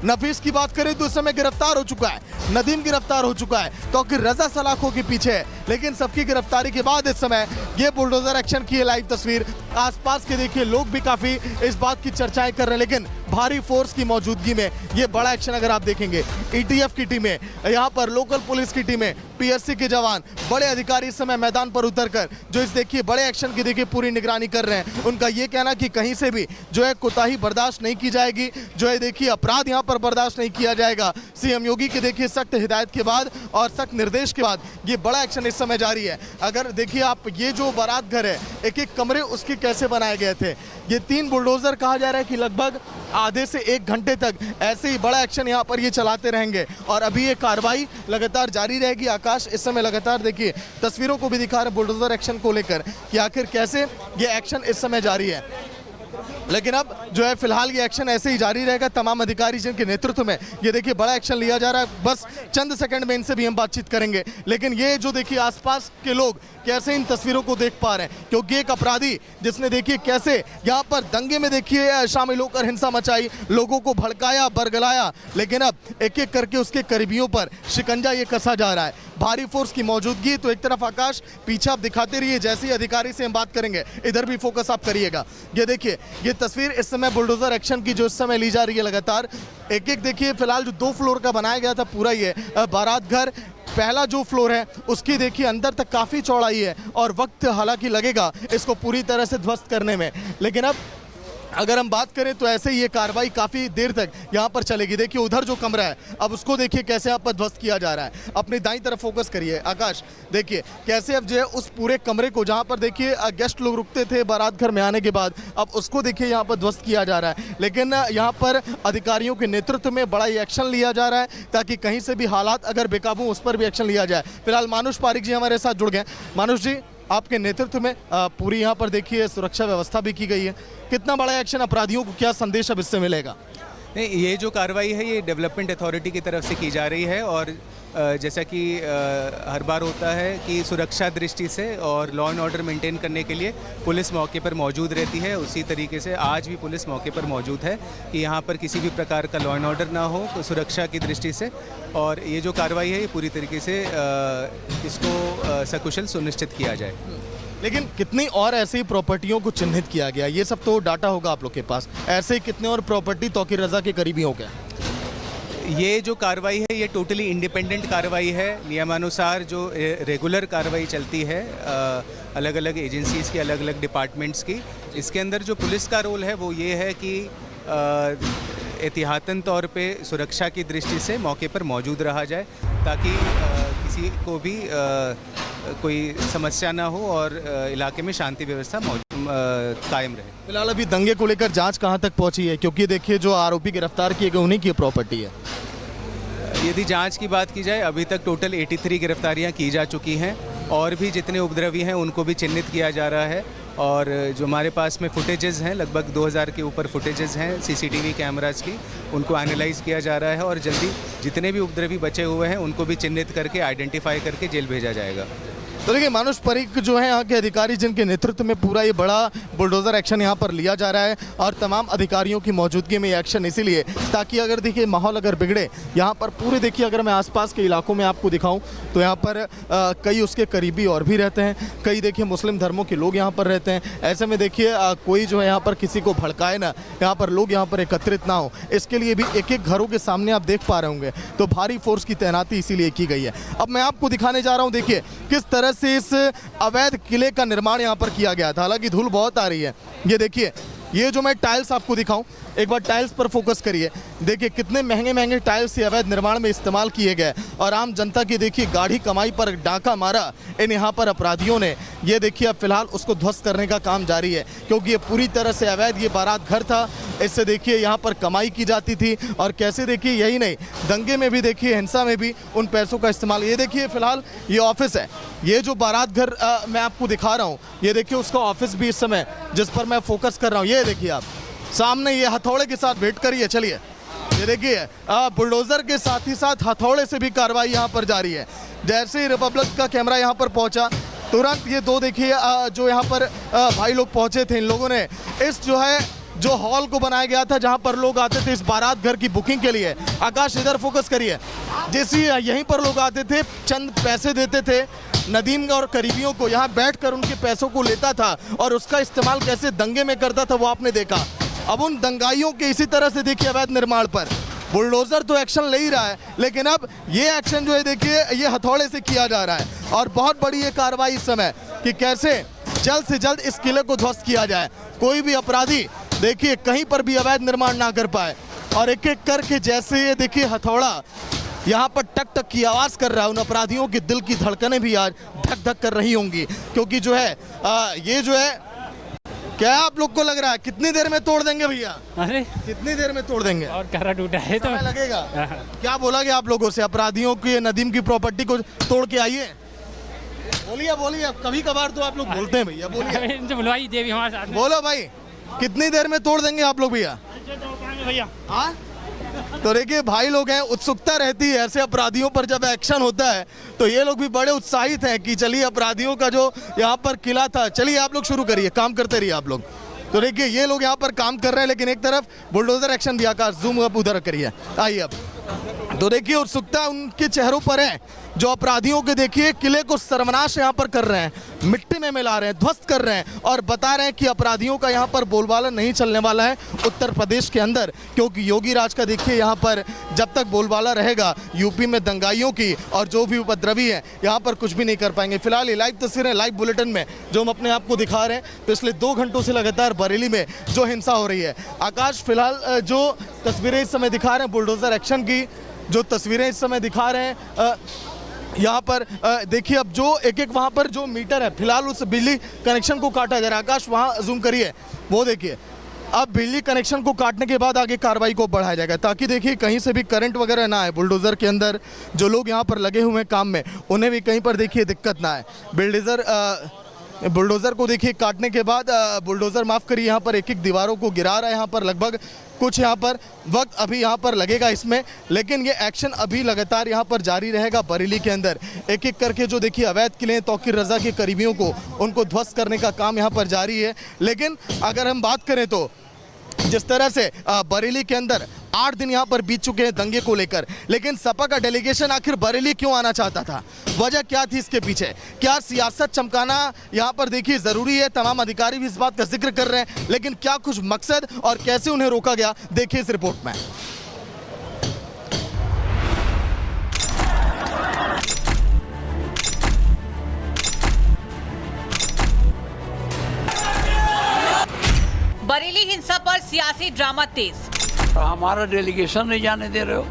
नफीस की बात करें तो इस समय गिरफ्तार हो चुका है, नदीम गिरफ्तार हो चुका है, तौकीर रजा सलाखों के पीछे है। लेकिन सबकी गिरफ्तारी के बाद इस समय ये बुलडोजर एक्शन की लाइव तस्वीर, आसपास के देखिए लोग भी काफी इस बात की चर्चाएं कर रहे हैं। लेकिन भारी फोर्स की मौजूदगी में ये बड़ा एक्शन अगर आप देखेंगे, ईटीएफ की टीमें, यहाँ पर लोकल पुलिस की टीमें, पीएससी के जवान, बड़े अधिकारी इस समय मैदान पर उतरकर जो इस देखिए बड़े एक्शन की देखिए पूरी निगरानी कर रहे हैं। उनका ये कहना कि कहीं से भी जो है कोताही बर्दाश्त नहीं की जाएगी, जो है देखिए अपराध यहाँ पर बर्दाश्त नहीं किया जाएगा। सीएम योगी के देखिए सख्त हिदायत के बाद और सख्त निर्देश के बाद ये बड़ा एक्शन इस समय जारी है। अगर देखिए आप ये जो बारात घर है, एक एक कमरे उसके कैसे बनाए गए थे, ये 3 बुलडोजर कहा जा रहा है कि लगभग आधे से 1 घंटे तक ऐसे ही बड़ा एक्शन यहाँ पर ये चलाते रहेंगे और अभी ये कार्रवाई लगातार जारी रहेगी। आकाश इस समय लगातार देखिए तस्वीरों को भी दिखा रहे बुलडोजर एक्शन को लेकर कि आखिर कैसे ये एक्शन इस समय जारी है। लेकिन अब जो है फिलहाल ये एक्शन ऐसे ही जारी रहेगा। तमाम अधिकारी जिनके नेतृत्व में ये देखिए बड़ा एक्शन लिया जा रहा है, बस चंद सेकंड में इनसे भी हम बातचीत करेंगे। लेकिन ये जो देखिए आसपास के लोग कैसे इन तस्वीरों को देख पा रहे हैं, क्योंकि एक अपराधी जिसने देखिए कैसे यहाँ पर दंगे में देखिए शामिल होकर हिंसा मचाई, लोगों को भड़काया, बरगलाया, लेकिन अब एक एक करके उसके करीबियों पर शिकंजा ये कसा जा रहा है। भारी फोर्स की मौजूदगी, तो एक तरफ आकाश पीछे आप दिखाते रहिए, जैसे ही अधिकारी से हम बात करेंगे इधर भी फोकस आप करिएगा। ये देखिए ये तस्वीर इस समय बुलडोजर एक्शन की जो इस समय ली जा रही है लगातार, एक एक देखिए फिलहाल जो 2 फ्लोर का बनाया गया था पूरा ये बारात घर, पहला जो फ्लोर है उसकी देखिए अंदर तक काफ़ी चौड़ाई है और वक्त हालांकि लगेगा इसको पूरी तरह से ध्वस्त करने में। लेकिन अब अगर हम बात करें तो ऐसे ही ये कार्रवाई काफ़ी देर तक यहाँ पर चलेगी। देखिए उधर जो कमरा है अब उसको देखिए कैसे यहाँ पर ध्वस्त किया जा रहा है। अपनी दाईं तरफ फोकस करिए आकाश, देखिए कैसे अब जो है उस पूरे कमरे को जहाँ पर देखिए गेस्ट लोग रुकते थे बारात घर में आने के बाद, अब उसको देखिए यहाँ पर ध्वस्त किया जा रहा है। लेकिन यहाँ पर अधिकारियों के नेतृत्व में बड़ा ये एक्शन लिया जा रहा है ताकि कहीं से भी हालात अगर बेकाबू उस पर भी एक्शन लिया जाए। फिलहाल मानुष पारिक जी हमारे साथ जुड़ गए। मानुष जी, आपके नेतृत्व में पूरी यहाँ पर देखिए सुरक्षा व्यवस्था भी की गई है, कितना बड़ा एक्शन, अपराधियों को क्या संदेश अब इससे मिलेगा? नहीं, ये जो कार्रवाई है ये डेवलपमेंट अथॉरिटी की तरफ से की जा रही है और जैसा कि हर बार होता है कि सुरक्षा दृष्टि से और लॉ एंड ऑर्डर मेंटेन करने के लिए पुलिस मौके पर मौजूद रहती है। उसी तरीके से आज भी पुलिस मौके पर मौजूद है कि यहाँ पर किसी भी प्रकार का लॉ एंड ऑर्डर ना हो, तो सुरक्षा की दृष्टि से। और ये जो कार्रवाई है ये पूरी तरीके से इसको सकुशल सुनिश्चित किया जाए। लेकिन कितनी और ऐसी ही प्रॉपर्टियों को चिन्हित किया गया, ये सब तो डाटा होगा आप लोग के पास, ऐसे ही कितने और प्रॉपर्टी तौकीर रजा के करीबी हो गए? ये जो कार्रवाई है ये टोटली इंडिपेंडेंट कार्रवाई है, नियमानुसार जो रेगुलर कार्रवाई चलती है अलग अलग एजेंसीज़ की, अलग अलग डिपार्टमेंट्स की। इसके अंदर जो पुलिस का रोल है वो ये है कि एहतियातन तौर पे सुरक्षा की दृष्टि से मौके पर मौजूद रहा जाए ताकि किसी को भी कोई समस्या ना हो और इलाके में शांति व्यवस्था कायम रहे। फिलहाल अभी दंगे को लेकर जांच कहां तक पहुंची है, क्योंकि देखिए जो आरोपी गिरफ्तार किए गए उन्हीं की प्रॉपर्टी है? यदि जांच की बात की जाए अभी तक टोटल 83 गिरफ्तारियां की जा चुकी हैं और भी जितने उपद्रवी हैं उनको भी चिन्हित किया जा रहा है। और जो हमारे पास में फुटेजेस हैं, लगभग 2000 के ऊपर फुटेजेस हैं सीसीटीवी कैमरास की, उनको एनालाइज किया जा रहा है और जल्दी जितने भी उपद्रवी बचे हुए हैं उनको भी चिन्हित करके आइडेंटिफाई करके जेल भेजा जाएगा। तो देखिए मानुष पारिक जो है यहाँ के अधिकारी जिनके नेतृत्व में पूरा ये बड़ा बुलडोजर एक्शन यहाँ पर लिया जा रहा है और तमाम अधिकारियों की मौजूदगी में ये एक्शन इसीलिए ताकि अगर देखिए माहौल अगर बिगड़े यहाँ पर पूरे, देखिए अगर मैं आसपास के इलाकों में आपको दिखाऊं तो यहाँ पर कई उसके करीबी और भी रहते हैं, कई देखिए मुस्लिम धर्मों के लोग यहाँ पर रहते हैं। ऐसे में देखिए कोई जो है यहाँ पर किसी को भड़काए ना, यहाँ पर लोग यहाँ पर एकत्रित ना हो, इसके लिए भी एक एक घरों के सामने आप देख पा रहे होंगे तो भारी फोर्स की तैनाती इसीलिए की गई है। अब मैं आपको दिखाने जा रहा हूँ, देखिए किस तरह से इस अवैध किले का निर्माण यहाँ पर किया गया था। हालांकि धूल बहुत आ रही है, ये देखिए ये जो मैं टाइल्स आपको दिखाऊं, एक बार टाइल्स पर फोकस करिए, देखिए कितने महंगे महंगे टाइल्स ये अवैध निर्माण में इस्तेमाल किए गए और आम जनता की देखिए गाढ़ी कमाई पर डाका मारा इन यहाँ पर अपराधियों ने। ये देखिए अब फिलहाल उसको ध्वस्त करने का काम जारी है क्योंकि ये पूरी तरह से अवैध ये बारात घर था, इससे देखिए यहाँ पर कमाई की जाती थी और कैसे देखिए यही नहीं दंगे में भी देखिए हिंसा में भी उन पैसों का इस्तेमाल। ये देखिए फिलहाल ये ऑफिस है, ये जो बारात घर मैं आपको दिखा रहा हूँ, ये देखिए उसका ऑफिस भी इस समय जिस पर मैं फोकस कर रहा हूँ, ये देखिए आप सामने ये हथौड़े के साथ भेंट करिए। चलिए ये देखिए बुलडोजर के साथ ही साथ हथौड़े से भी कार्रवाई यहाँ पर जारी है। जैसे ही रिपब्लिक का कैमरा यहाँ पर पहुँचा तुरंत ये दो देखिए जो यहाँ पर भाई लोग पहुँचे थे, इन लोगों ने इस जो है जो हॉल को बनाया गया था जहां पर लोग आते थे इस बारात घर की बुकिंग के लिए। आकाश इधर फोकस करिए। जैसे यहीं पर लोग आते थे, चंद पैसे देते थे, नदीम और करीबियों को यहाँ बैठकर उनके पैसों को लेता था और उसका इस्तेमाल कैसे दंगे में करता था वो आपने देखा। अब उन दंगाइयों के इसी तरह से देखिए अवैध निर्माण पर बुलडोजर तो एक्शन ले ही रहा है, लेकिन अब ये एक्शन जो है देखिए ये हथौड़े से किया जा रहा है और बहुत बड़ी ये कार्रवाई इस समय कि कैसे जल्द से जल्द इस किले को ध्वस्त किया जाए। कोई भी अपराधी देखिए कहीं पर भी अवैध निर्माण ना कर पाए और एक एक करके जैसे ये देखिए हथौड़ा यहाँ पर टक टक की आवाज़ कर रहा है, उन अपराधियों के दिल की धड़कनें भी आज धक धक कर रही होंगी, क्योंकि जो है ये जो है क्या आप लोग को लग रहा है कितनी देर में तोड़ देंगे भैया? अरे कितनी देर में तोड़ देंगे? और करा टूटा है तो समय लगेगा। क्या बोला गया आप लोगों से? अपराधियों की नदीम की प्रॉपर्टी को तोड़ के आइए। बोलिए बोलिए, कभी कभार तो आप लोग बोलते हैं भैया, बोलिए। इनसे बुलवाई देवी हमारे साथ में। बोलो भाई, कितनी देर में तोड़ देंगे आप लोग भैया? भैया हाँ तो देखिए भाई लोग हैं, उत्सुकता रहती है ऐसे अपराधियों पर जब एक्शन होता है तो ये लोग भी बड़े उत्साहित हैं कि चलिए अपराधियों का जो यहाँ पर किला था, चलिए आप लोग शुरू करिए, काम करते रहिए आप लोग। तो देखिए ये लोग यहाँ पर काम कर रहे हैं, लेकिन एक तरफ बुलडोजर एक्शन भी। आकाश जूम अप उधर करिए, आइए अब। तो देखिए उत्सुकता उनके चेहरों पर है जो अपराधियों के देखिए किले को सर्वनाश यहाँ पर कर रहे हैं, मिट्टी में मिला रहे हैं, ध्वस्त कर रहे हैं और बता रहे हैं कि अपराधियों का यहाँ पर बोलबाला नहीं चलने वाला है उत्तर प्रदेश के अंदर, क्योंकि योगी राज का देखिए यहाँ पर जब तक बोलबाला रहेगा यूपी में दंगाइयों की और जो भी उपद्रवी है यहाँ पर कुछ भी नहीं कर पाएंगे। फिलहाल ये लाइव तस्वीरें लाइव बुलेटिन में जो हम अपने आप को दिखा रहे हैं पिछले 2 घंटों से लगातार बरेली में जो हिंसा हो रही है। आकाश फिलहाल जो तस्वीरें इस समय दिखा रहे हैं बुलडोजर एक्शन की, जो तस्वीरें इस समय दिखा रहे हैं यहाँ पर देखिए अब जो एक एक वहाँ पर जो मीटर है फिलहाल उस बिजली कनेक्शन को काटा जा रहा है। आकाश वहाँ जूम करिए, वो देखिए अब बिजली कनेक्शन को काटने के बाद आगे कार्रवाई को बढ़ाया जाएगा ताकि देखिए कहीं से भी करंट वगैरह ना आए। बुलडोज़र के अंदर जो लोग यहाँ पर लगे हुए हैं काम में उन्हें भी कहीं पर देखिए दिक्कत ना आए। बुलडोज़र को देखिए काटने के बाद बुलडोज़र माफ़ करिए यहाँ पर एक एक दीवारों को गिरा रहा है। यहाँ पर लगभग कुछ यहाँ पर वक्त अभी यहाँ पर लगेगा इसमें, लेकिन ये एक्शन अभी लगातार यहाँ पर जारी रहेगा। बरेली के अंदर एक एक करके जो देखिए अवैध किले तौकीर रज़ा के करीबियों को उनको ध्वस्त करने का काम यहाँ पर जारी है। लेकिन अगर हम बात करें तो जिस तरह से बरेली के अंदर 8 दिन यहाँ पर बीत चुके हैं दंगे को लेकर, लेकिन सपा का डेलीगेशन आखिर बरेली क्यों आना चाहता था? वजह क्या थी इसके पीछे? क्या सियासत चमकाना यहाँ पर देखिए ज़रूरी है? तमाम अधिकारी भी इस बात का जिक्र कर रहे हैं, लेकिन क्या कुछ मकसद और कैसे उन्हें रोका गया, देखिए इस रिपोर्ट में। बरेली हिंसा पर सियासी ड्रामा तेज। हमारा डेलीगेशन नहीं जाने दे रहे हो।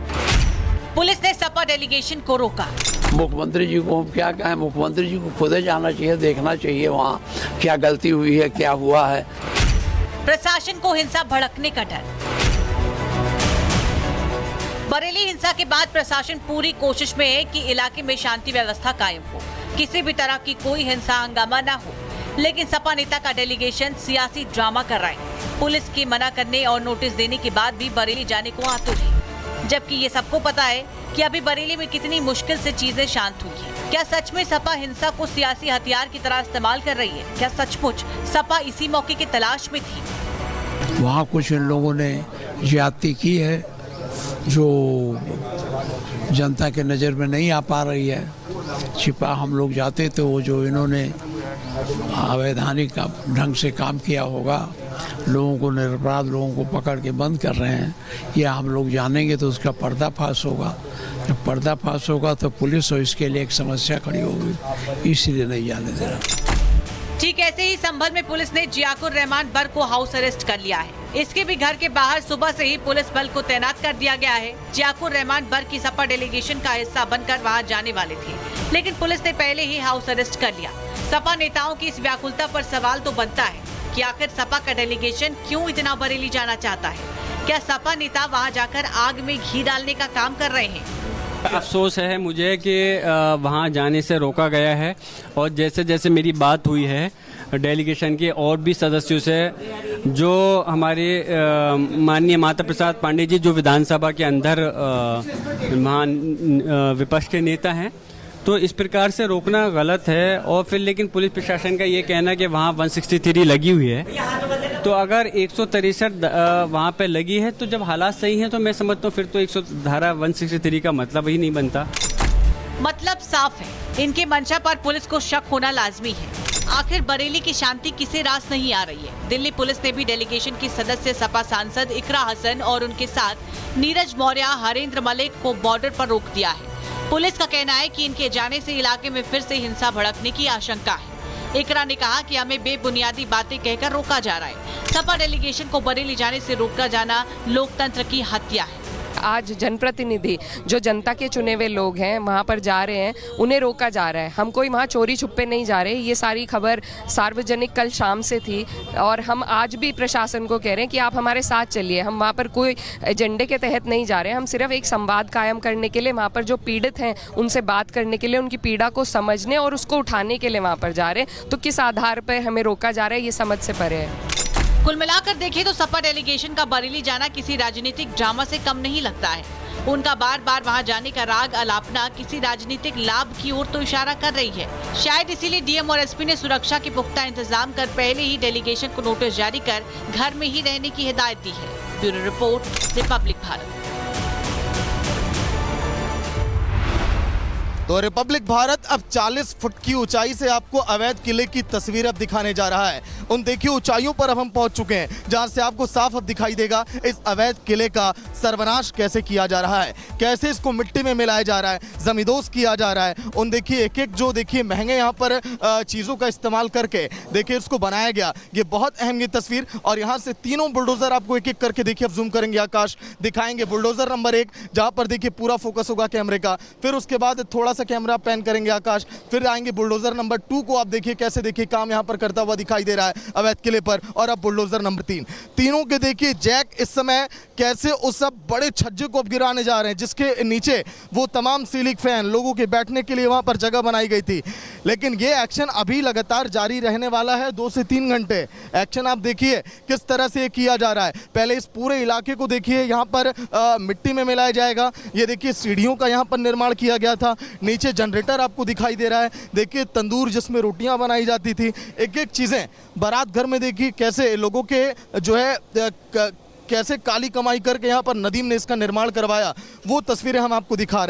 पुलिस ने सपा डेलीगेशन को रोका। मुख्यमंत्री जी को हम क्या कहें, मुख्यमंत्री जी को खुद ही जाना चाहिए, देखना चाहिए वहाँ क्या गलती हुई है, क्या हुआ है। प्रशासन को हिंसा भड़कने का डर। बरेली हिंसा के बाद प्रशासन पूरी कोशिश में है कि इलाके में शांति व्यवस्था कायम हो, किसी भी तरह की कोई हिंसा हंगामा न हो, लेकिन सपा नेता का डेलीगेशन सियासी ड्रामा कर रहा है। पुलिस के मना करने और नोटिस देने के बाद भी बरेली जाने को आतुर है, जबकि ये सबको पता है कि अभी बरेली में कितनी मुश्किल से चीजें शांत हुई है। क्या सच में सपा हिंसा को सियासी हथियार की तरह इस्तेमाल कर रही है? क्या सचमुच सपा इसी मौके की तलाश में थी? वहाँ कुछ इन लोगों ने ज्यादती की है जो जनता के नज़र में नहीं आ पा रही है। छिपा हम लोग जाते तो वो जो इन्होंने अवैधानिक ढंग से काम किया होगा, लोगों को निरपराध लोगों को पकड़ के बंद कर रहे हैं, या हम लोग जानेंगे तो उसका पर्दाफाश होगा। जब पर्दाफाश होगा तो पुलिस और इसके लिए एक समस्या खड़ी होगी, इसलिए नहीं जाने दे रहा। ठीक ऐसे ही संभल में पुलिस ने जियाकुर रहमान बर को हाउस अरेस्ट कर लिया है। इसके भी घर के बाहर सुबह से ही पुलिस बल को तैनात कर दिया गया है। जियाकुर रहमान बर की सपा डेलीगेशन का हिस्सा बनकर वहां जाने वाले थे, लेकिन पुलिस ने पहले ही हाउस अरेस्ट कर लिया। सपा नेताओं की इस व्याकुलता पर सवाल तो बनता है कि आखिर सपा का डेलीगेशन क्यों इतना बरेली जाना चाहता है? क्या सपा नेता वहां जाकर आग में घी डालने का काम कर रहे हैं? अफसोस है मुझे कि वहाँ जाने से रोका गया है, और जैसे जैसे मेरी बात हुई है डेलीगेशन के और भी सदस्यों से, जो हमारे माननीय माता प्रसाद पांडे जी जो विधानसभा के अंदर महान विपक्ष के नेता हैं, तो इस प्रकार से रोकना गलत है। और फिर लेकिन पुलिस प्रशासन का ये कहना कि वहाँ 163 लगी हुई है, तो अगर 163 वहाँ पे लगी है तो जब हालात सही हैं तो मैं समझता हूँ फिर तो 163 का मतलब ही नहीं बनता। मतलब साफ है, इनके मंशा पर पुलिस को शक होना लाजमी है। आखिर बरेली की शांति किसे रास नहीं आ रही है। दिल्ली पुलिस ने भी डेलीगेशन की सदस्य सपा सांसद इकरा हसन और उनके साथ नीरज मौर्य, हरेंद्र मलिक को बॉर्डर पर रोक दिया है। पुलिस का कहना है कि इनके जाने से इलाके में फिर से हिंसा भड़कने की आशंका है। इकरा ने कहा कि हमें बेबुनियादी बातें कहकर रोका जा रहा है। सपा डेलीगेशन को बरेली जाने से रोका जाना लोकतंत्र की हत्या है। आज जनप्रतिनिधि जो जनता के चुने हुए लोग हैं वहाँ पर जा रहे हैं, उन्हें रोका जा रहा है। हम कोई वहाँ चोरी छुपे नहीं जा रहे। ये सारी खबर सार्वजनिक कल शाम से थी और हम आज भी प्रशासन को कह रहे हैं कि आप हमारे साथ चलिए। हम वहाँ पर कोई एजेंडे के तहत नहीं जा रहे हैं। हम सिर्फ एक संवाद कायम करने के लिए, वहाँ पर जो पीड़ित हैं उनसे बात करने के लिए, उनकी पीड़ा को समझने और उसको उठाने के लिए वहाँ पर जा रहे हैं। तो किस आधार पर हमें रोका जा रहा है, ये समझ से परे है। कुल मिलाकर देखें तो सपा डेलीगेशन का बरेली जाना किसी राजनीतिक ड्रामा से कम नहीं लगता है। उनका बार बार वहां जाने का राग अलापना किसी राजनीतिक लाभ की ओर तो इशारा कर रही है। शायद इसीलिए डीएम और एसपी ने सुरक्षा के पुख्ता इंतजाम कर पहले ही डेलीगेशन को नोटिस जारी कर घर में ही रहने की हिदायत दी है। Bureau report, Republic Bharat. तो रिपब्लिक भारत अब 40 फुट की ऊंचाई से आपको अवैध किले की तस्वीर अब दिखाने जा रहा है। उन देखिए ऊंचाइयों पर अब हम पहुंच चुके हैं जहां से आपको साफ अब दिखाई देगा इस अवैध किले का सर्वनाश कैसे किया जा रहा है, कैसे इसको मिट्टी में मिलाया जा रहा है, जमींदोज किया जा रहा है। उन देखिए एक एक जो देखिए महंगे यहाँ पर चीज़ों का इस्तेमाल करके देखिए इसको बनाया गया। ये बहुत अहम ये तस्वीर। और यहाँ से तीनों बुलडोजर आपको एक एक करके देखिए अब जूम करेंगे, आकाश दिखाएंगे। बुलडोजर नंबर 1 जहाँ पर देखिए पूरा फोकस होगा कैमरे का, फिर उसके बाद थोड़ा कैमरा पैन करेंगे आकाश, फिर आएंगे बुलडोजर नंबर 2 को आप देखिए कैसे देखिए काम यहां पर करता हुआ दिखाई दे रहा है अवैध किले पर। और अब बुलडोजर नंबर 3, तीनों के देखिए जैक इस समय कैसे उस सब बड़े छज्जे को अब गिराने जा रहे हैं जिसके नीचे वो तमाम सीलिंग फैन लोगों के बैठने के लिए वहां पर जगह बनाई गई थी। लेकिन ये एक्शन अभी लगातार जारी रहने वाला है, 2 से 3 घंटे एक्शन आप देखिए किस तरह से किया जा रहा है। पहले इस पूरे इलाके को देखिए यहाँ पर मिट्टी में मिलाया जाएगा। ये देखिए सीढ़ियों का यहाँ पर निर्माण किया गया था, नीचे जनरेटर आपको दिखाई दे रहा है। देखिए तंदूर जिसमें रोटियां बनाई जाती थी, एक एक चीज़ें बारात घर में देखिए कैसे लोगों के जो है कैसे काली कमाई करके यहाँ पर नदीम ने इसका निर्माण करवाया, वो तस्वीरें हम आपको दिखा रहे हैं।